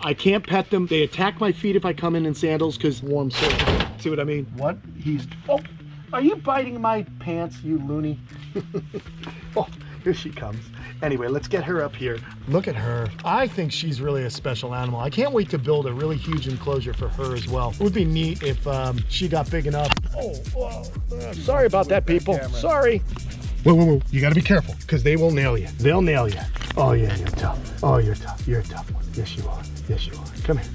I can't pet them. They attack my feet if I come in sandals because warm surface. See what I mean? What? Oh, are you biting my pants, you loony? Oh, here she comes. Anyway, let's get her up here. Look at her. I think she's really a special animal. I can't wait to build a really huge enclosure for her as well. It would be neat if she got big enough. Sorry about that, people. Sorry. Whoa. You got to be careful because they will nail you. They'll nail you. Oh, yeah, you're tough. Oh, you're tough. You're a tough one. Yes, you are. Yes, you are. Come here.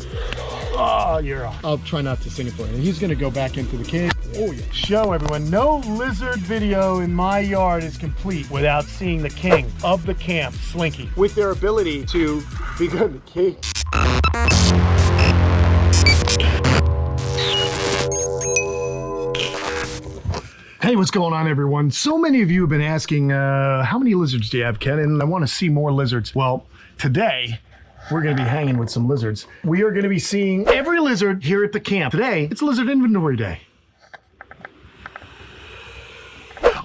Oh, you're off. I'll try not to sing it for you. He's going to go back into the cave. Oh, yeah. Show everyone. No lizard video in my yard is complete without seeing the king of the camp, Slinky, with their ability to become the king. Hey, what's going on, everyone? So many of you have been asking, how many lizards do you have, Ken? And I want to see more lizards. Well, today, we're going to be hanging with some lizards. We are going to be seeing every lizard here at the camp. Today, it's Lizard Inventory Day.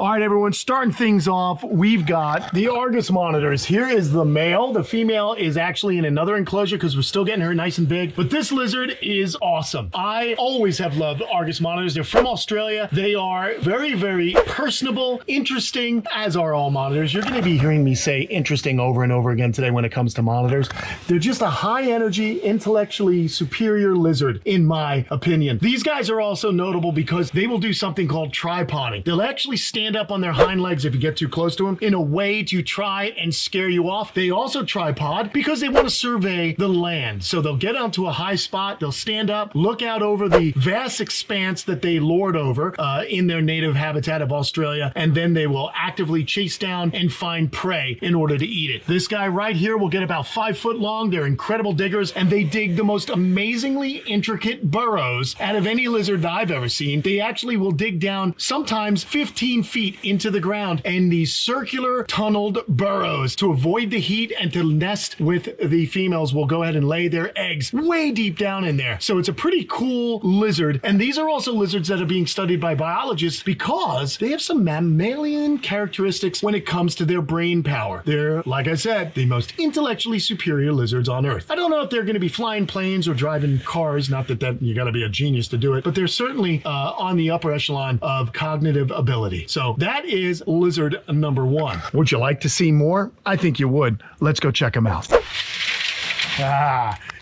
All right, everyone, starting things off, we've got the Argus monitors. Here is the male. The female is actually in another enclosure because we're still getting her nice and big. But this lizard is awesome. I always have loved Argus monitors. They're from Australia. They are very, very personable, interesting, as are all monitors. You're going to be hearing me say interesting over and over again today when it comes to monitors. They're just a high-energy, intellectually superior lizard, in my opinion. These guys are also notable because they will do something called tripoding. They'll actually stand up on their hind legs if you get too close to them in a way to try and scare you off. They also tripod because they want to survey the land. So they'll get onto a high spot, they'll stand up, look out over the vast expanse that they lord over in their native habitat of Australia, and then they will actively chase down and find prey in order to eat it. This guy right here will get about 5 foot long. They're incredible diggers, and they dig the most amazingly intricate burrows out of any lizard that I've ever seen. They actually will dig down sometimes 15 feet into the ground in these circular tunneled burrows to avoid the heat and to nest with the females. Will go ahead and lay their eggs way deep down in there. So it's a pretty cool lizard. And these are also lizards that are being studied by biologists because they have some mammalian characteristics when it comes to their brain power. They're, like I said, the most intellectually superior lizards on Earth. I don't know if they're going to be flying planes or driving cars, not that you got to be a genius to do it, but they're certainly on the upper echelon of cognitive ability. So that is lizard number one. Would you like to see more? I think you would. Let's go check them out.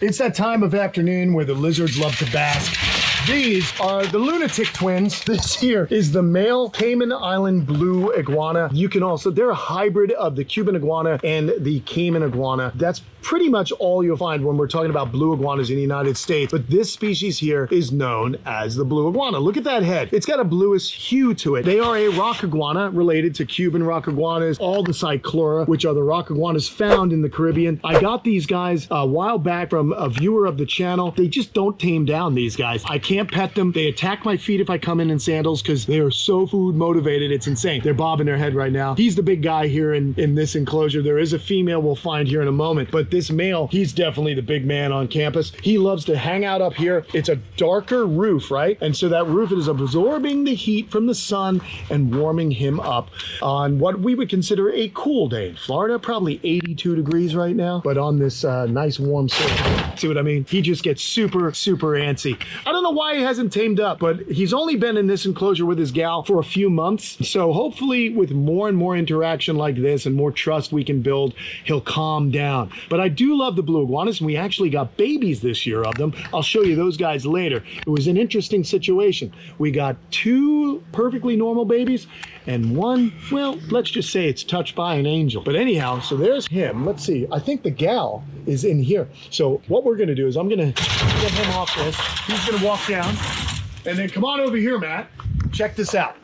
It's that time of afternoon where the lizards love to bask. These are the lunatic twins. This here is the male Cayman Island blue iguana. You can also, they're a hybrid of the Cuban iguana and the Cayman iguana. That's pretty much all you'll find when we're talking about blue iguanas in the United States. But this species here is known as the blue iguana. Look at that head. It's got a bluish hue to it. They are a rock iguana related to Cuban rock iguanas, all the Cyclura, which are the rock iguanas found in the Caribbean. I got these guys a while back from a viewer of the channel. They just don't tame down, these guys. I can't pet them. They attack my feet if I come in sandals because they are so food motivated. It's insane. They're bobbing their head right now. He's the big guy here in this enclosure. There is a female we'll find here in a moment, but this male, he's definitely the big man on campus. He loves to hang out up here. It's a darker roof, right? And so that roof is absorbing the heat from the sun and warming him up on what we would consider a cool day. In Florida, probably 82 degrees right now, but on this nice warm surface. See what I mean? He just gets super, super antsy. I don't know why he hasn't tamed up, but he's only been in this enclosure with his gal for a few months. So hopefully with more and more interaction like this and more trust we can build, he'll calm down. But I do love the blue iguanas, and we actually got babies this year of them. I'll show you those guys later. It was an interesting situation. We got 2 perfectly normal babies and one, well, let's just say it's touched by an angel. But anyhow, so there's him. Let's see. I think the gal is in here. So what we're going to do is I'm going to get him off this. He's going to walk down. And then come on over here, Matt. Check this out.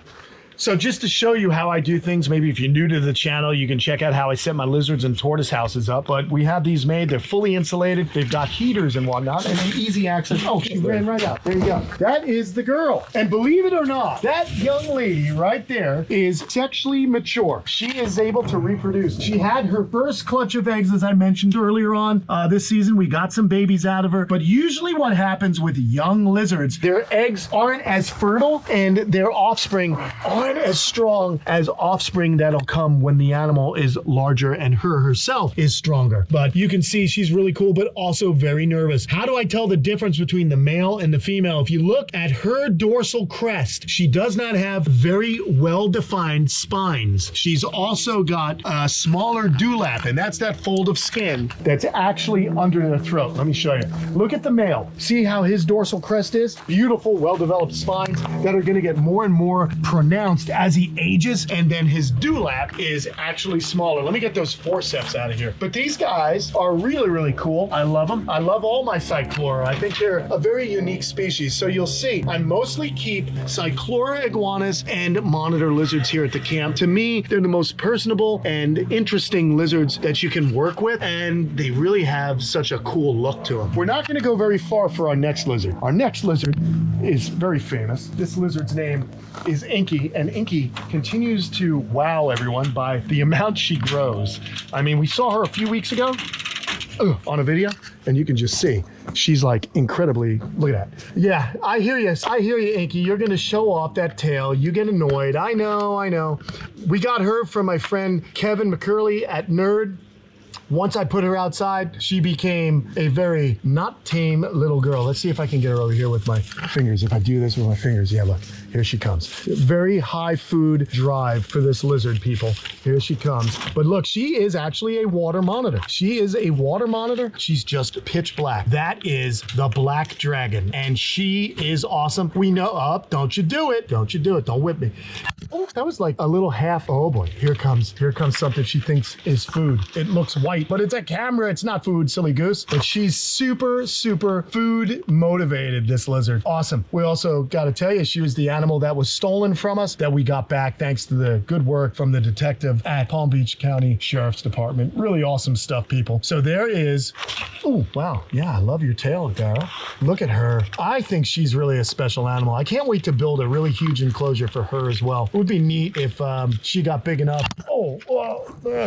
So just to show you how I do things, maybe if you're new to the channel, you can check out how I set my lizards and tortoise houses up. But we have these made. They're fully insulated. They've got heaters and whatnot, and an easy access. Oh, she ran right out. There you go. That is the girl. And believe it or not, that young lady right there is sexually mature. She is able to reproduce. She had her first clutch of eggs, as I mentioned earlier on this season. We got some babies out of her. But usually what happens with young lizards, their eggs aren't as fertile and their offspring aren't and as strong as offspring that'll come when the animal is larger and her herself is stronger. But you can see she's really cool, but also very nervous. How do I tell the difference between the male and the female? If you look at her dorsal crest, she does not have very well-defined spines. She's also got a smaller dewlap, and that's that fold of skin that's actually under the throat. Let me show you. Look at the male. See how his dorsal crest is? Beautiful, well-developed spines that are going to get more and more pronounced as he ages, and then his dewlap is actually smaller. Let me get those forceps out of here. But these guys are really, really cool. I love them. I love all my Cyclura. I think they're a very unique species. So you'll see, I mostly keep Cyclura iguanas and monitor lizards here at the camp. To me, they're the most personable and interesting lizards that you can work with, and they really have such a cool look to them. We're not going to go very far for our next lizard. Our next lizard is very famous. This lizard's name is Inky, and Inky continues to wow everyone by the amount she grows. I mean, we saw her a few weeks ago on a video, and you can just see she's like incredibly, look at that. Yeah, I hear you, Inky. You're gonna show off that tail. You get annoyed. I know. We got her from my friend Kevin McCurley at Nerd. Once I put her outside, she became a very not tame little girl. Let's see if I can get her over here with my fingers. If I do this with my fingers, yeah, look, here she comes. Very high food drive for this lizard, people. Here she comes. But look, she is actually a water monitor. She is a water monitor. She's just pitch black. That is the black dragon, and she is awesome. We know, don't you do it. Don't whip me. Oh, that was like a little half, oh boy, here comes something she thinks is food. It looks white, but it's a camera, it's not food, silly goose. But she's super, super food motivated, this lizard. Awesome. We also got to tell you, she was the animal that was stolen from us that we got back thanks to the good work from the detective at Palm Beach County Sheriff's Department. Really awesome stuff, people. So there is, oh, wow. Yeah, I love your tail, Dara. Look at her. I think she's really a special animal. I can't wait to build a really huge enclosure for her as well. It would be neat if she got big enough.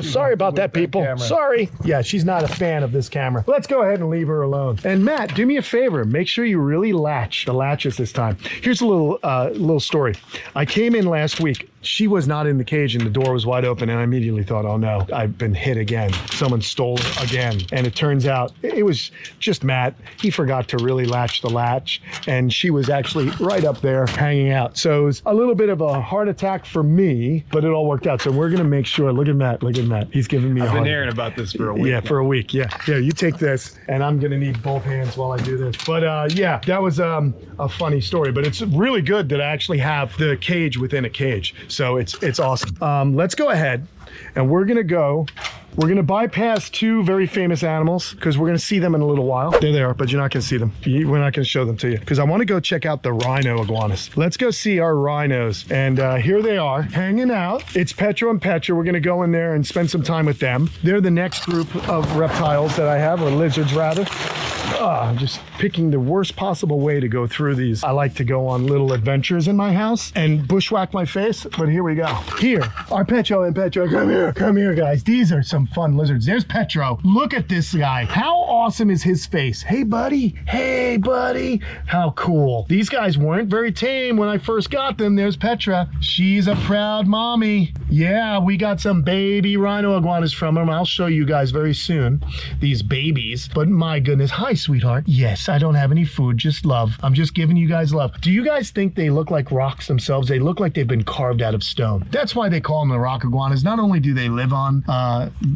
Sorry about that, people. Sorry. Yeah, she's not a fan of this camera. Let's go ahead and leave her alone. And Matt, do me a favor. Make sure you really latch the latches this time. Here's a little story. I came in last week. She was not in the cage and the door was wide open, and I immediately thought, oh no, I've been hit again. Someone stole her again. And it turns out it was just Matt. He forgot to really latch the latch, and she was actually right up there hanging out. So it was a little bit of a heart attack for me, but it all worked out. So we're gonna make sure, look at Matt. He's giving me a heart attack. I've been hearing about this for a week. Yeah, for a week, yeah. Here, you take this, and I'm gonna need both hands while I do this. But yeah, that was a funny story, but it's really good that I actually have the cage within a cage. So it's awesome. Let's go ahead and we're gonna bypass two very famous animals because we're gonna see them in a little while. There they are, but you're not gonna see them. We're not gonna show them to you because I want to go check out the rhino iguanas. Let's go see our rhinos. And here they are hanging out. It's Petro and Petra. We're gonna go in there and spend some time with them. They're the next group of reptiles that I have, or lizards rather. I'm just picking the worst possible way to go through these. I like to go on little adventures in my house and bushwhack my face, but here we go. Here are Petro and Petra. Come here, guys. These are some fun lizards. There's Petro. Look at this guy. How awesome is his face? Hey, buddy. Hey, buddy. How cool. These guys weren't very tame when I first got them. There's Petra. She's a proud mommy. Yeah, we got some baby rhino iguanas from them. I'll show you guys very soon, these babies. But my goodness. Hi, sweetheart. Yes, I don't have any food, just love. I'm just giving you guys love. Do you guys think they look like rocks themselves? They look like they've been carved out of stone. That's why they call them the rock iguanas. Not only do they live on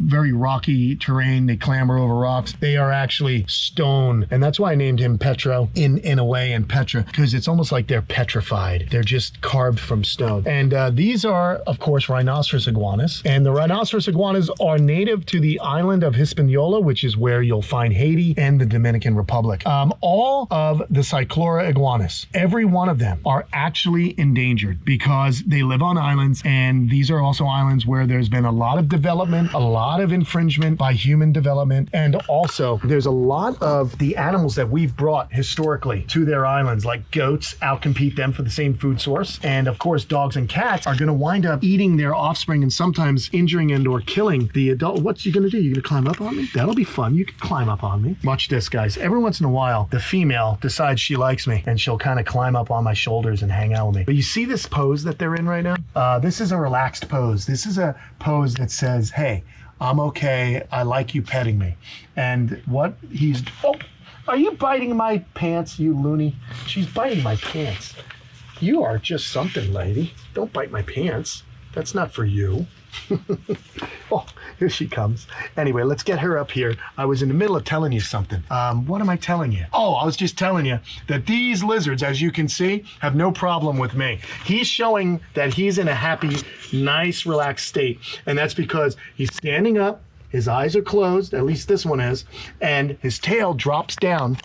very rocky terrain, they clamber over rocks, they are actually stone. And that's why I named him Petro in a way, and Petra, because it's almost like they're petrified. They're just carved from stone. And these are, of course, rhinoceros iguanas. And the rhinoceros iguanas are native to the island of Hispaniola, which is where you'll find Haiti and the Dominican Republic. All of the Cyclura iguanas, every one of them are actually endangered because they live on islands, and these are also islands where there's been a lot of development, a lot lot of infringement by human development. And also there's a lot of the animals that we've brought historically to their islands, like goats outcompete them for the same food source. And of course, dogs and cats are going to wind up eating their offspring and sometimes injuring and or killing the adult. What's you going to do? You going to climb up on me? That'll be fun. You can climb up on me. Watch this, guys. Every once in a while, the female decides she likes me and she'll kind of climb up on my shoulders and hang out with me. But you see this pose that they're in right now? This is a relaxed pose. This is a pose that says, hey, I'm okay. I like you petting me. And what he's, oh, are you biting my pants, you loony? She's biting my pants. You are just something, lady. Don't bite my pants. That's not for you. Oh, here she comes. Anyway, let's get her up here. I was in the middle of telling you something. What am I telling you? Oh, I was just telling you that these lizards, as you can see, have no problem with me. He's showing that he's in a happy, nice, relaxed state. And that's because he's standing up, his eyes are closed, at least this one is, and his tail drops down.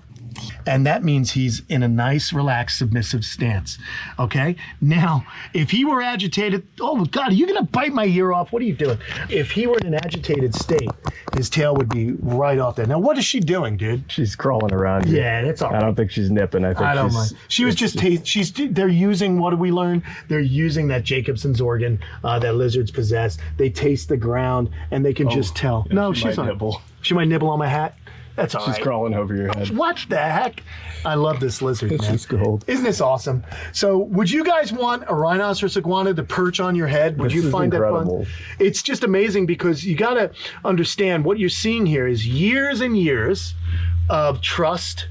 And that means he's in a nice, relaxed, submissive stance. Okay? Now, if he were agitated, oh God, are you gonna bite my ear off? What are you doing? If he were in an agitated state, his tail would be right off there. Now, what is she doing, dude? She's crawling around. Yeah, that's all right. I don't think she's nipping. I don't mind. She was just, they're using, what do we learn? They're using that Jacobson's organ that lizards possess. They taste the ground and they can just tell. Yeah, no, she's might nibble. She might nibble on my hat. That's all right. She's crawling over your head. What the heck? I love this lizard, man. She's cold. Isn't this awesome? So would you guys want a rhinoceros iguana to perch on your head? Would you find that fun? It's just amazing because you got to understand what you're seeing here is years and years of trust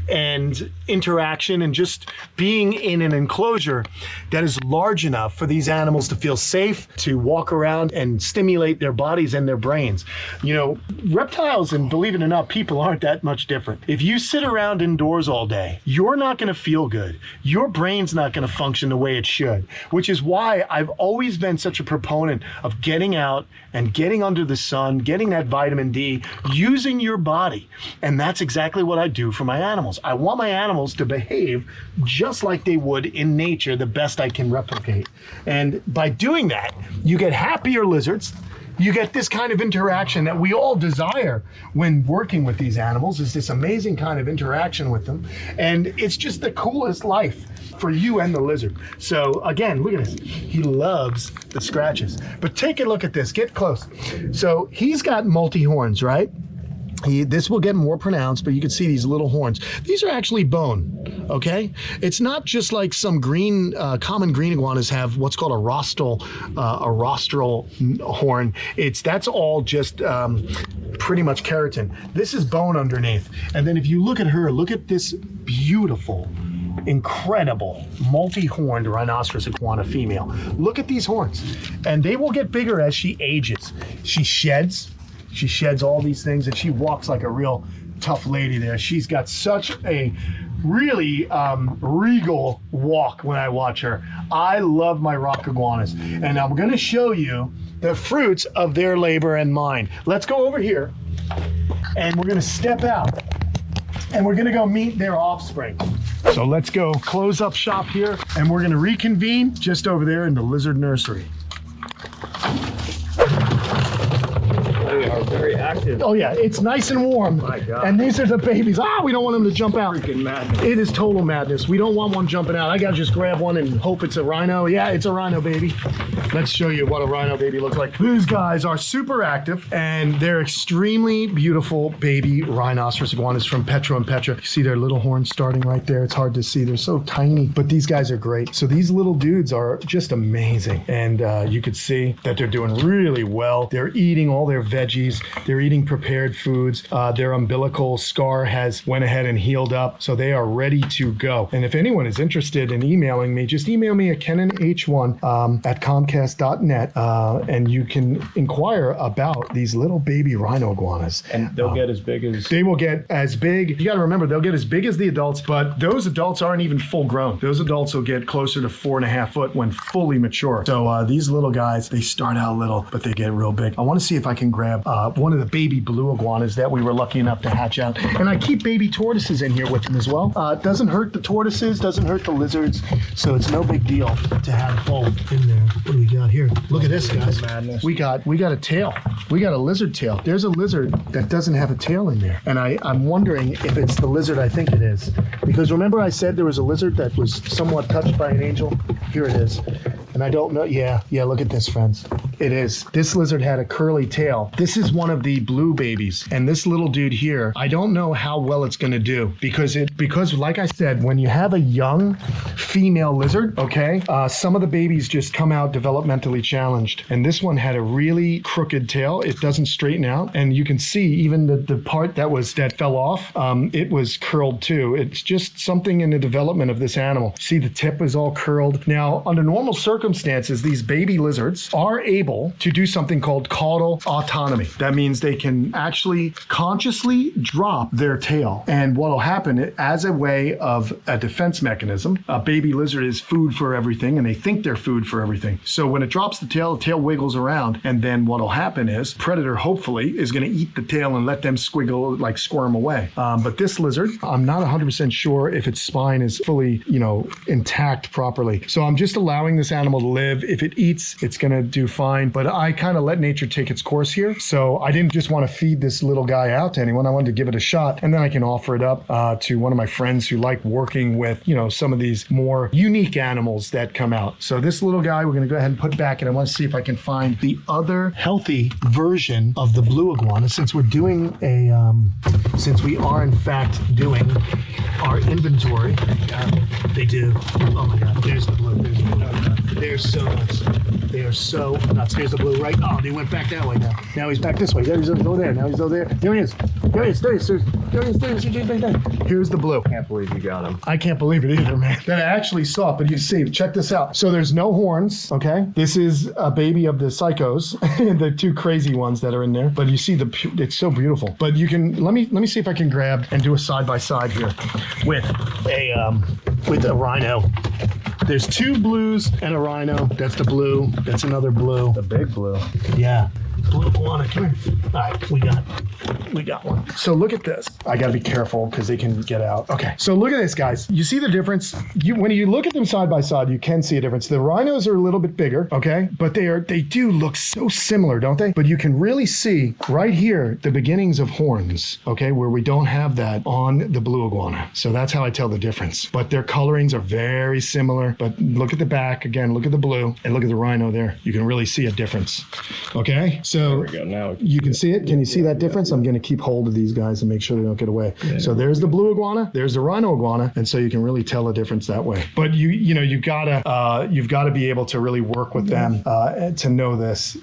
and interaction and just being in an enclosure that is large enough for these animals to feel safe, to walk around and stimulate their bodies and their brains. You know, reptiles, and believe it or not, people aren't that much different. If you sit around indoors all day, you're not going to feel good. Your brain's not going to function the way it should, which is why I've always been such a proponent of getting out and getting under the sun, getting that vitamin D, using your body. And that's exactly what I do for my animals. I want my animals to behave just like they would in nature, the best I can replicate. And by doing that, you get happier lizards. You get this kind of interaction that we all desire when working with these animals, is this amazing kind of interaction with them. And it's just the coolest life for you and the lizard. So again, look at this. He loves the scratches. But take a look at this, get close. So he's got multi-horns, right? This will get more pronounced, but you can see these little horns. These are actually bone, okay? It's not just like some green, common green iguanas have what's called a rostral horn. That's all just pretty much keratin. This is bone underneath. And then if you look at her, look at this beautiful, incredible multi-horned rhinoceros iguana female. Look at these horns, and they will get bigger as she ages. She sheds all these things, and she walks like a real tough lady there. She's got such a really regal walk when I watch her. I love my rock iguanas, and I'm gonna show you the fruits of their labor and mine. Let's go over here, and we're gonna step out, and we're gonna go meet their offspring. So let's go close up shop here, and we're gonna reconvene just over there in the lizard nursery. They are very active. Oh yeah, it's nice and warm. My God. And these are the babies. We don't want them to jump out. Freaking madness. It is total madness. We don't want one jumping out. I gotta just grab one and hope it's a rhino. Yeah, it's a rhino baby. Let's show you what a rhino baby looks like. These guys are super active, and they're extremely beautiful baby rhinoceros iguanas from Petra and Petra. You see their little horns starting right there. It's hard to see. They're so tiny, but these guys are great. So these little dudes are just amazing. And you could see that they're doing really well. They're eating all their veggies. They're eating prepared foods. Their umbilical scar has went ahead and healed up, so they are ready to go. And if anyone is interested in emailing me, just email me at KenanH1 at Comcast.net, and you can inquire about these little baby rhino iguanas. And they'll get as big as... They will get as big. You got to remember, they'll get as big as the adults, but those adults aren't even full grown. Those adults will get closer to 4.5 foot when fully mature. So these little guys, they start out little, but they get real big. I want to see if I can grab one of the the baby blue iguanas that we were lucky enough to hatch out. And I keep baby tortoises in here with them as well. It doesn't hurt the tortoises, doesn't hurt the lizards, so it's no big deal to have both in there. What do we got here? Look at this, guys. Madness. We got a tail. We got a lizard tail. There's a lizard that doesn't have a tail in there. And I'm wondering if it's the lizard I think it is. Because remember I said there was a lizard that was somewhat touched by an angel? Here it is. And I don't know, yeah, look at this, friends. It is. This lizard had a curly tail. This is one of the blue babies. And this little dude here, I don't know how well it's gonna do because like I said, when you have a young female lizard, okay, some of the babies just come out developmentally challenged. And this one had a really crooked tail. It doesn't straighten out. And you can see even the part that fell off, it was curled too. It's just something in the development of this animal. See, the tip is all curled. Now, under normal circumstances, these baby lizards are able to do something called caudal autonomy. That means they can actually consciously drop their tail. And what will happen as a way of a defense mechanism, a baby lizard is food for everything and they think they're food for everything. So when it drops the tail wiggles around, and then what will happen is predator hopefully is going to eat the tail and let them squirm away. But this lizard, I'm not 100% sure if its spine is fully, intact properly. So I'm just allowing this animal to live. If it eats, it's going to do fine. But I kind of let nature take its course here. So I didn't just want to feed this little guy out to anyone. I wanted to give it a shot, and then I can offer it up to one of my friends who like working with, some of these more unique animals that come out. So this little guy, we're going to go ahead and put back, and I want to see if I can find the other healthy version of the blue iguana, since we are in fact doing our inventory. They do. Oh my God, there's the blue. They're so nuts. They are so nuts. There's the blue, right? Oh, they went back that way now. Now he's back this way. There he's over there. Now he's over there. There he is. There he is. Here's the blue. Can't believe you got him. I can't believe it either, man. That I actually saw it, but you see, check this out. So there's no horns, okay? This is a baby of the psychos, the two crazy ones that are in there. But you see it's so beautiful. But you can, let me see if I can grab and do a side by side here with a rhino. There's two blues and a rhino. That's the blue. That's another blue. The big blue. Yeah. Blue iguana, come here. All right, we got one. So look at this. I gotta be careful because they can get out. Okay, so look at this, guys. You see the difference? When you look at them side by side, you can see a difference. The rhinos are a little bit bigger, okay? But they do look so similar, don't they? But you can really see right here the beginnings of horns, okay? Where we don't have that on the blue iguana. So that's how I tell the difference. But their colorings are very similar. But look at the back, again, look at the blue, and look at the rhino there. You can really see a difference, okay? So there we go. Now you can see it. Can you see that difference? I'm going to keep hold of these guys and make sure they don't get away. Yeah. So there's the blue iguana, there's the rhino iguana, and so you can really tell the difference that way. But you've got to be able to really work with them to know this.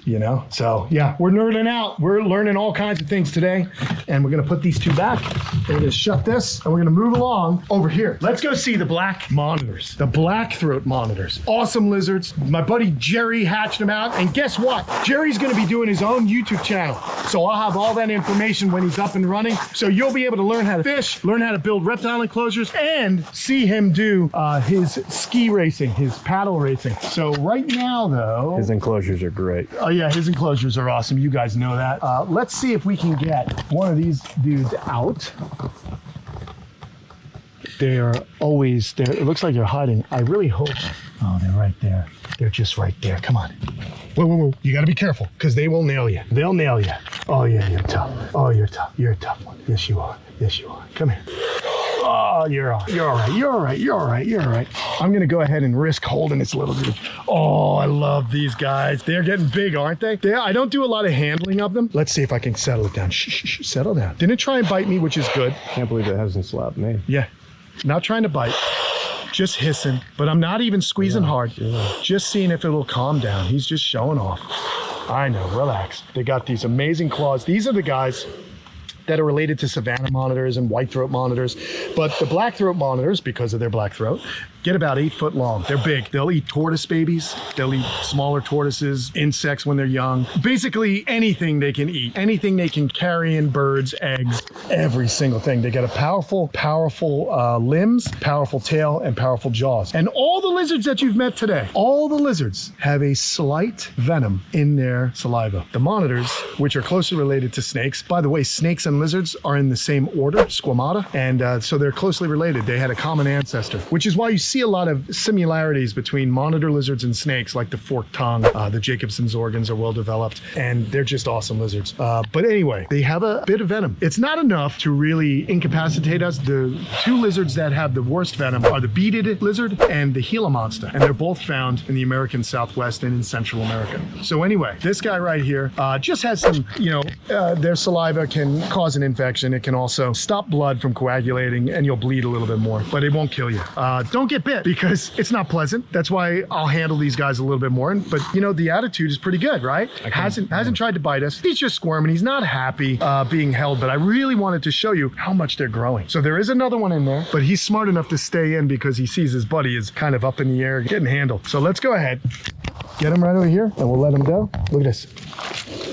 So yeah, we're nerding out. We're learning all kinds of things today, and we're going to put these two back. And we're going to shut this, and we're going to move along over here. Let's go see the black monitors, the black throat monitors. Awesome lizards. My buddy Jerry hatched them out, and guess what? Jerry's going to be doing his own YouTube channel. So I'll have all that information when he's up and running. So you'll be able to learn how to fish, learn how to build reptile enclosures, and see him do his ski racing, his paddle racing. So right now, though... His enclosures are great. Oh yeah, his enclosures are awesome. You guys know that. Let's see if we can get one of these dudes out. They are always there. It looks like they're hiding. I really hope... Oh, they're right there. They're just right there. Come on. Whoa. You got to be careful because they will nail you. They'll nail you. Oh, yeah, you're tough. Oh, you're tough. You're a tough one. Yes, you are. Come here. Oh, you're all right. I'm going to go ahead and risk holding this little dude. Oh, I love these guys. They're getting big, aren't they? I don't do a lot of handling of them. Let's see if I can settle it down. Shh, settle down. Didn't try and bite me, which is good. Can't believe it hasn't slapped me. Yeah. Not trying to bite. Just hissing, but I'm not even squeezing hard. Yeah. Just seeing if it'll calm down. He's just showing off. I know, relax. They got these amazing claws. These are the guys that are related to savanna monitors and white-throat monitors. But the black-throat monitors, because of their black throat, get about 8 foot long. They're big. They'll eat tortoise babies. They'll eat smaller tortoises, insects when they're young. Basically anything they can eat, anything they can carry in, birds, eggs, every single thing. They got a powerful limbs, powerful tail, and powerful jaws. And all the lizards that you've met today, all the lizards have a slight venom in their saliva. The monitors, which are closely related to snakes, by the way, snakes and lizards are in the same order, squamata, and so they're closely related. They had a common ancestor, which is why you see a lot of similarities between monitor lizards and snakes, like the forked tongue. The Jacobson's organs are well developed, and they're just awesome lizards. But anyway, they have a bit of venom. It's not enough to really incapacitate us. The 2 lizards that have the worst venom are the beaded lizard and the Gila monster, and they're both found in the American Southwest and in Central America. So anyway, this guy right here just has some, their saliva can cause an infection. It can also stop blood from coagulating, and you'll bleed a little bit more, but it won't kill you. Don't get bit, because it's not pleasant. That's why I'll handle these guys a little bit more. But the attitude is pretty good, right? Hasn't tried to bite us. He's just squirming. He's not happy being held, but I really wanted to show you how much they're growing. So there is another one in there, but he's smart enough to stay in because he sees his buddy is kind of up in the air, getting handled. So let's go ahead, get him right over here, and we'll let him go. Look at this.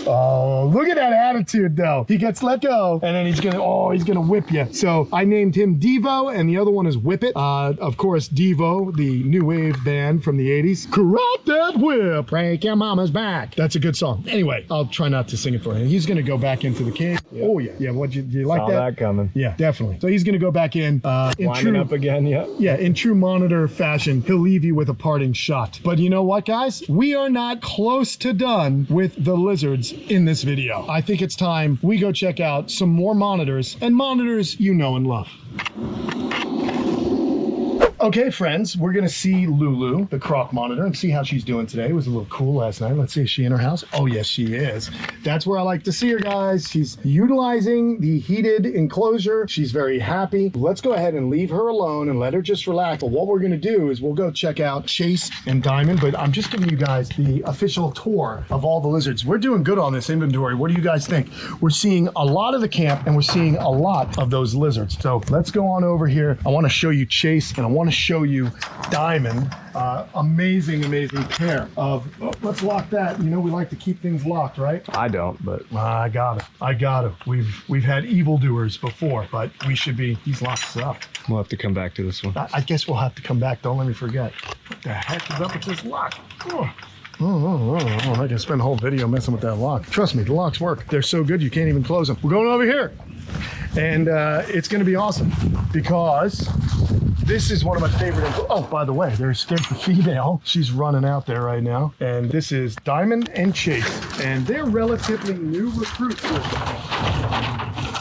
Oh, look at that attitude though. He gets let go, and then he's gonna whip you. So I named him Devo, and the other one is Whip It. Of course, Devo, the new wave band from the 80s. Karate that whip, break your mama's back. That's a good song. Anyway, I'll try not to sing it for him. He's gonna go back into the cave. Yeah. Oh yeah, yeah. Do you like Saw that? that coming. Yeah, definitely. So he's gonna go back in Lining up again. Yeah. Yeah, in true monitor fashion, he'll leave you with a parting shot. But you know what, guys? We are not close to done with the lizards in this video. I think it's time we go check out some more monitors, and monitors you know and love. Okay, friends, we're gonna see Lulu, the Croc monitor, and see how she's doing today. It was a little cool last night. Let's see, is she in her house? Oh, yes, she is. That's where I like to see her, guys. She's utilizing the heated enclosure. She's very happy. Let's go ahead and leave her alone and let her just relax. But what we're gonna do is we'll go check out Chase and Diamond, but I'm just giving you guys the official tour of all the lizards. We're doing good on this inventory. What do you guys think? We're seeing a lot of the camp, and we're seeing a lot of those lizards. So let's go on over here. I wanna show you Chase, and I wanna show you Diamond. Amazing pair of, let's lock that. You know, we like to keep things locked, right? I don't, but I got it. We've had evildoers before, but we should be, he's locked up. we'll have to come back to this one. I guess we'll have to come back. Don't let me forget. What the heck is up with this lock? Oh, I can spend a whole video messing with that lock. Trust me, the locks work. They're so good you can't even close them. We're going over here. And it's going to be awesome because this is one of my favorite. Oh, by the way, there's the female. She's running out there right now. And this is Diamond and Chase. And they're relatively new recruits.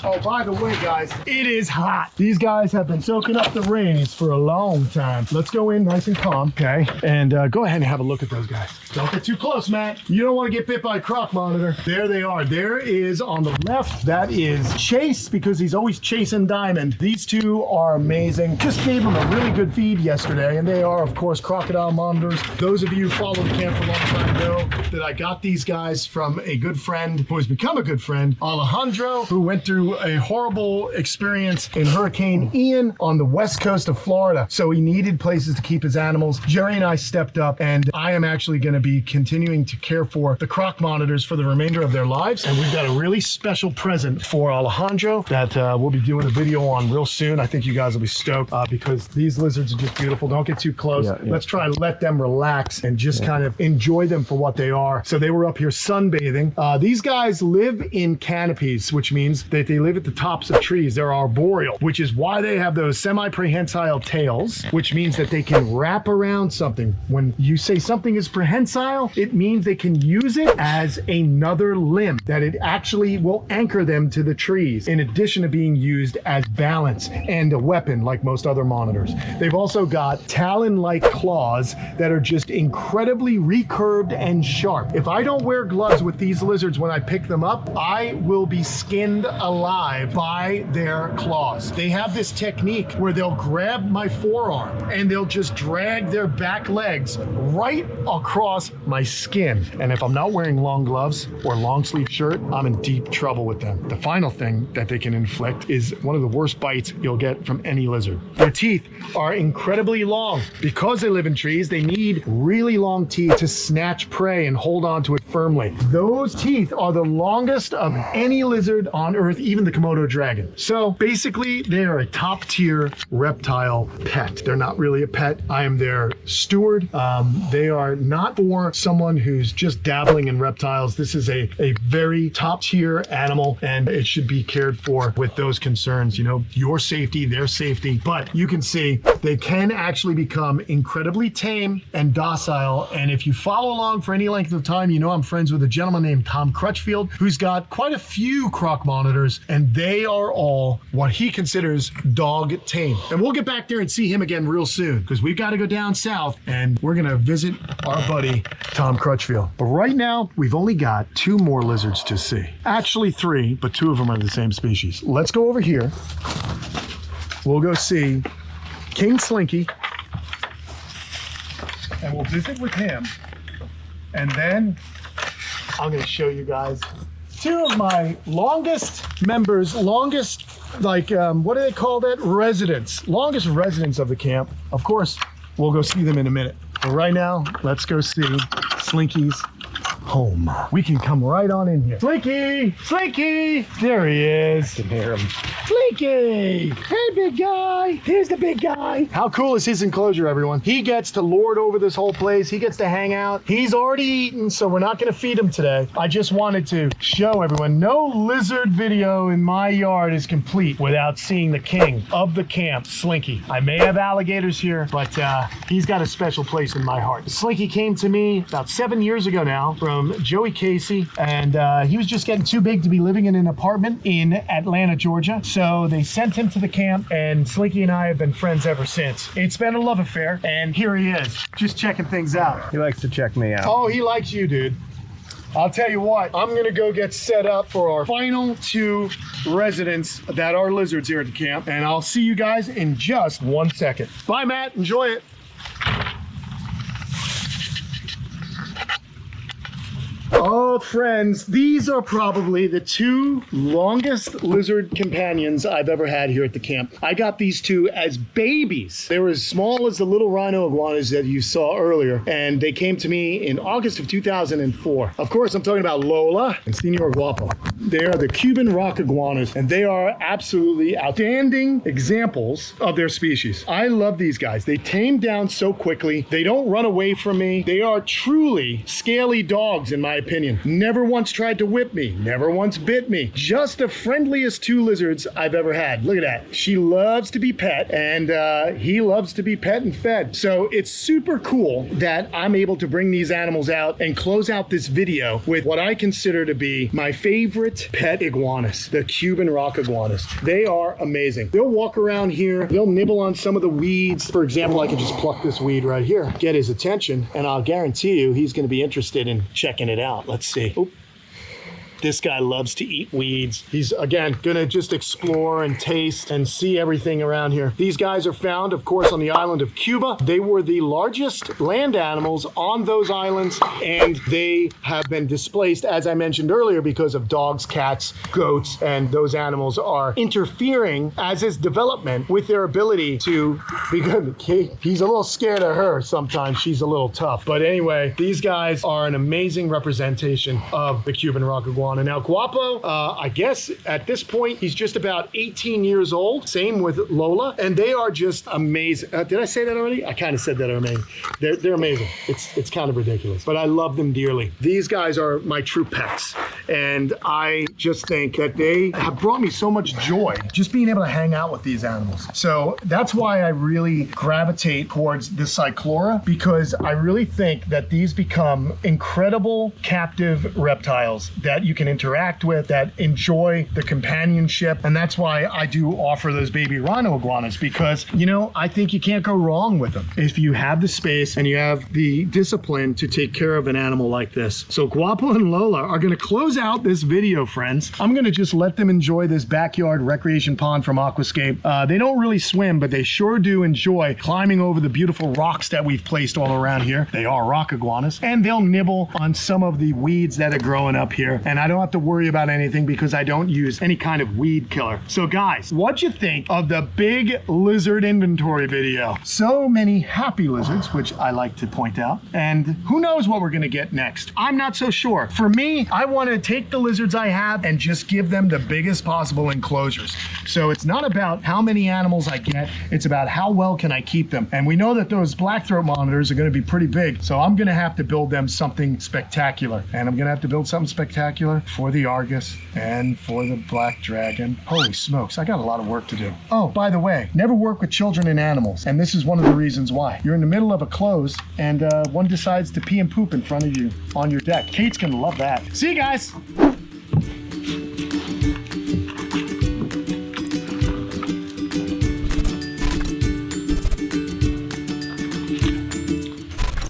Oh, by the way, guys, it is hot. These guys have been soaking up the rains for a long time. Let's go in nice and calm, okay? And go ahead and have a look at those guys. Don't get too close, Matt. You don't want to get bit by a croc monitor. There they are. There is on the left, that is Chase, because he's always chasing Diamond. These two are amazing. Just gave them a really good feed yesterday, and they are, of course, crocodile monitors. Those of you who follow the camp for a long time know that I got these guys from a good friend who has become a good friend, Alejandro, who went through a horrible experience in Hurricane Ian on the west coast of Florida. So he needed places to keep his animals. Jerry and I stepped up, and I am actually going to be continuing to care for the croc monitors for the remainder of their lives. And we've got a really special present for Alejandro that we'll be doing a video on real soon. I think you guys will be stoked because these lizards are just beautiful. Don't get too close. Yeah. Let's try and let them relax and just kind of enjoy them for what they are. So they were up here sunbathing. These guys live in canopies, which means that they live at the tops of trees. They're arboreal, which is why they have those semi-prehensile tails, which means that they can wrap around something. When you say something is prehensile, it means they can use it as another limb, that it actually will anchor them to the trees, in addition to being used as balance and a weapon like most other monitors. They've also got talon-like claws that are just incredibly recurved and sharp. If I don't wear gloves with these lizards when I pick them up, I will be skinned alive. survive by their claws. They have this technique where they'll grab my forearm and they'll just drag their back legs right across my skin. And if I'm not wearing long gloves or long sleeve shirt, I'm in deep trouble with them. The final thing that they can inflict is one of the worst bites you'll get from any lizard. Their teeth are incredibly long. Because they live in trees, they need really long teeth to snatch prey and hold on to it firmly. Those teeth are the longest of any lizard on Earth, even the Komodo dragon. So basically, they are a top tier reptile pet. They're not really a pet. I am their steward. They are not for someone who's just dabbling in reptiles. This is a very top tier animal, and it should be cared for with those concerns, you know, your safety, their safety. But you can see they can actually become incredibly tame and docile. And if you follow along for any length of time, you know I'm friends with a gentleman named Tom Crutchfield, who's got quite a few Croc monitors, and they are all what he considers dog tame. And we'll get back there and see him again real soon, because we've got to go down south and we're gonna visit our buddy Tom Crutchfield. But right now, we've only got 2 more lizards to see. Actually 3, but 2 of them are the same species. Let's go over here. We'll go see King Slinky, and we'll visit with him. And then I'm gonna show you guys 2 of my longest members, what do they call that? Residents, longest residents of the camp. Of course, we'll go see them in a minute. But right now, let's go see Slinky's home. We can come right on in here. Slinky! Slinky! There he is. I can hear him. Slinky! Hey, big guy! Here's the big guy. How cool is his enclosure, everyone? He gets to lord over this whole place. He gets to hang out. He's already eaten, so we're not gonna feed him today. I just wanted to show everyone, no lizard video in my yard is complete without seeing the king of the camp, Slinky. I may have alligators here, but he's got a special place in my heart. Slinky came to me about 7 years ago now from Joey Casey, and he was just getting too big to be living in an apartment in Atlanta, Georgia. So they sent him to the camp, and Slinky and I have been friends ever since. It's been a love affair, and here he is, just checking things out. He likes to check me out. Oh, he likes you, dude. I'll tell you what, I'm gonna go get set up for our final 2 residents that are lizards here at the camp, and I'll see you guys in just 1 second. Bye, Matt, enjoy it. Oh, friends, these are probably the 2 longest lizard companions I've ever had here at the camp. I got these 2 as babies. They were as small as the little rhino iguanas that you saw earlier, and they came to me in August of 2004. Of course, I'm talking about Lola and Senor Guapo. They are the Cuban rock iguanas, and they are absolutely outstanding examples of their species. I love these guys. They tame down so quickly. They don't run away from me. They are truly scaly dogs, in my opinion. Never once tried to whip me. Never once bit me. Just the friendliest 2 lizards I've ever had. Look at that. She loves to be pet, and he loves to be pet and fed. So it's super cool that I'm able to bring these animals out and close out this video with what I consider to be my favorite pet iguanas, the Cuban rock iguanas. They are amazing. They'll walk around here. They'll nibble on some of the weeds. For example, I could just pluck this weed right here, get his attention, and I'll guarantee you he's going to be interested in checking it out. Let's see. Oop. This guy loves to eat weeds. He's, again, gonna just explore and taste and see everything around here. These guys are found, of course, on the island of Cuba. They were the largest land animals on those islands, and they have been displaced, as I mentioned earlier, because of dogs, cats, goats, and those animals are interfering, as is development, with their ability to be good. He's a little scared of her sometimes. She's a little tough. But anyway, these guys are an amazing representation of the Cuban rock iguana. And now Guapo, I guess at this point, he's just about 18 years old. Same with Lola. And they are just amazing. Did I say that already? I kind of said that already. They're amazing. It's kind of ridiculous, but I love them dearly. These guys are my true pets. And I just think that they have brought me so much joy, just being able to hang out with these animals. So that's why I really really gravitate towards the cyclora because I really think that these become incredible captive reptiles that you can interact with, that enjoy the companionship. And that's why I do offer those baby rhino iguanas because, you know, I think you can't go wrong with them if you have the space and you have the discipline to take care of an animal like this. So Guapo and Lola are going to close out this video, friends. I'm going to just let them enjoy this backyard recreation pond from Aquascape. They don't really swim, but they sure do enjoy climbing over the beautiful rocks that we've placed all around here. They are rock iguanas, and they'll nibble on some of the weeds that are growing up here. And I don't have to worry about anything because I don't use any kind of weed killer. So guys, what'd you think of the big lizard inventory video? So many happy lizards, which I like to point out. And who knows what we're gonna get next? I'm not so sure. For me, I want to take the lizards I have and just give them the biggest possible enclosures. So it's not about how many animals I get, it's about how well can I keep them. And we know that those black throat monitors are going to be pretty big, so I'm going to have to build them something spectacular. And I'm going to have to build something spectacular for the Argus and for the black dragon. Holy smokes, I got a lot of work to do. Oh, by the way, never work with children and animals. And this is one of the reasons why. You're in the middle of a close and one decides to pee and poop in front of you on your deck. Kate's going to love that. See you guys.